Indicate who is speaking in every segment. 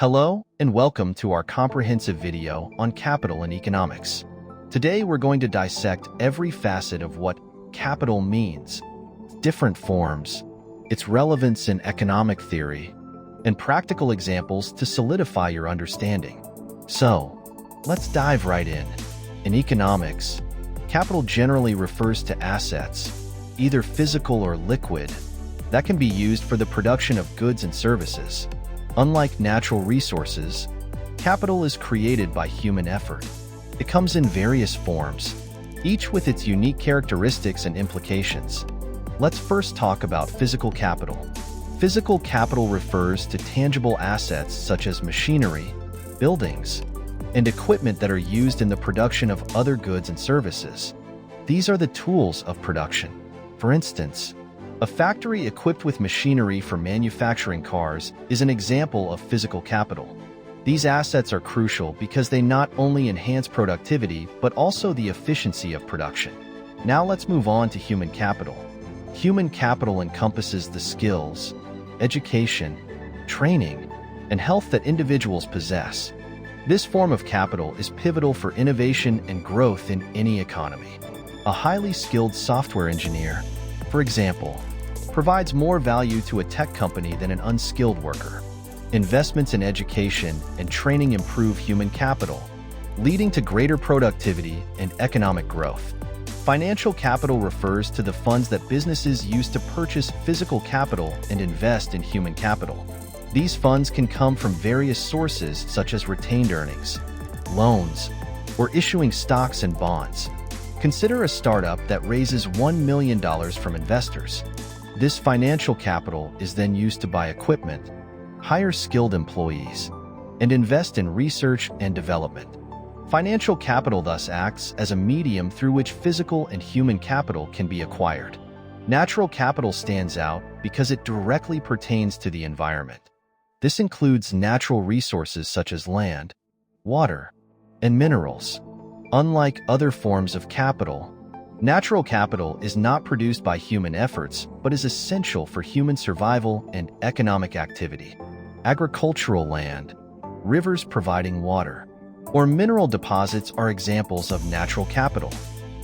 Speaker 1: Hello and welcome to our comprehensive video on capital and economics. Today we're going to dissect every facet of what capital means, different forms, its relevance in economic theory, and practical examples to solidify your understanding. So, let's dive right in. In economics, capital generally refers to assets, either physical or liquid, that can be used for the production of goods and services. Unlike natural resources, capital is created by human effort. It comes in various forms, each with its unique characteristics and implications. Let's first talk about physical capital. Physical capital refers to tangible assets such as machinery, buildings, and equipment that are used in the production of other goods and services. These are the tools of production. For instance, a factory equipped with machinery for manufacturing cars is an example of physical capital. These assets are crucial because they not only enhance productivity but also the efficiency of production. Now let's move on to human capital. Human capital encompasses the skills, education, training, and health that individuals possess. This form of capital is pivotal for innovation and growth in any economy. A highly skilled software engineer, for example, provides more value to a tech company than an unskilled worker. Investments in education and training improve human capital, leading to greater productivity and economic growth. Financial capital refers to the funds that businesses use to purchase physical capital and invest in human capital. These funds can come from various sources such as retained earnings, loans, or issuing stocks and bonds. Consider a startup that raises $1 million from investors. This financial capital is then used to buy equipment, hire skilled employees, and invest in research and development. Financial capital thus acts as a medium through which physical and human capital can be acquired. Natural capital stands out because it directly pertains to the environment. This includes natural resources such as land, water, and minerals. Unlike other forms of capital, natural capital is not produced by human efforts but is essential for human survival and economic activity. Agricultural land, rivers providing water, or mineral deposits are examples of natural capital.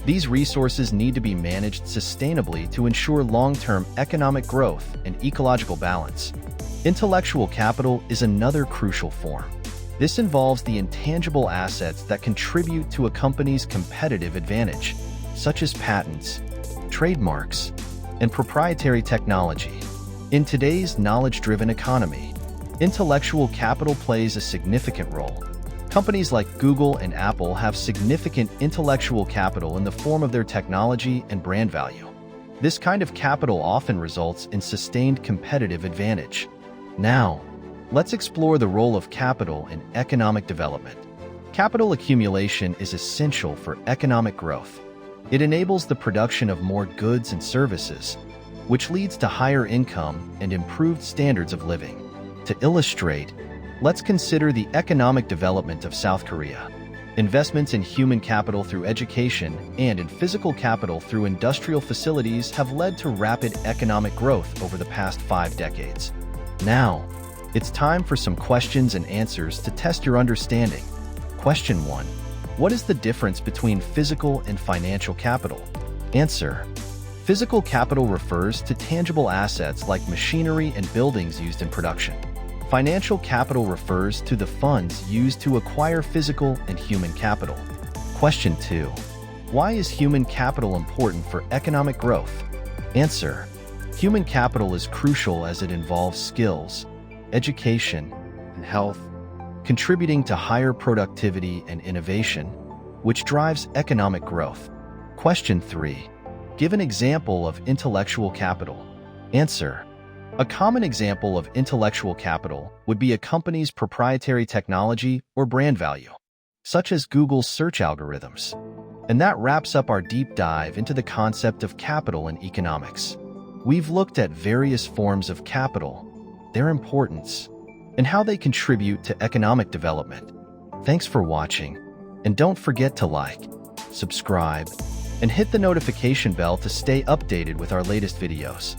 Speaker 1: These resources need to be managed sustainably to ensure long-term economic growth and ecological balance. Intellectual capital is another crucial form. This involves the intangible assets that contribute to a company's competitive advantage, such as patents, trademarks, and proprietary technology. In today's knowledge-driven economy, intellectual capital plays a significant role. Companies like Google and Apple have significant intellectual capital in the form of their technology and brand value. This kind of capital often results in sustained competitive advantage. Now, let's explore the role of capital in economic development. Capital accumulation is essential for economic growth. It enables the production of more goods and services, which leads to higher income and improved standards of living. To illustrate, let's consider the economic development of South Korea. Investments in human capital through education and in physical capital through industrial facilities have led to rapid economic growth over the past 5 decades. Now, it's time for some questions and answers to test your understanding. Question 1. What is the difference between physical and financial capital? Answer. Physical capital refers to tangible assets like machinery and buildings used in production. Financial capital refers to the funds used to acquire physical and human capital. Question 2. Why is human capital important for economic growth? Answer. Human capital is crucial as it involves skills, education, and health, contributing to higher productivity and innovation, which drives economic growth. Question 3. Give an example of intellectual capital. Answer. A common example of intellectual capital would be a company's proprietary technology or brand value, such as Google's search algorithms. And that wraps up our deep dive into the concept of capital in economics. We've looked at various forms of capital, their importance, and how they contribute to economic development. Thanks for watching, and don't forget to like, subscribe, and hit the notification bell to stay updated with our latest videos.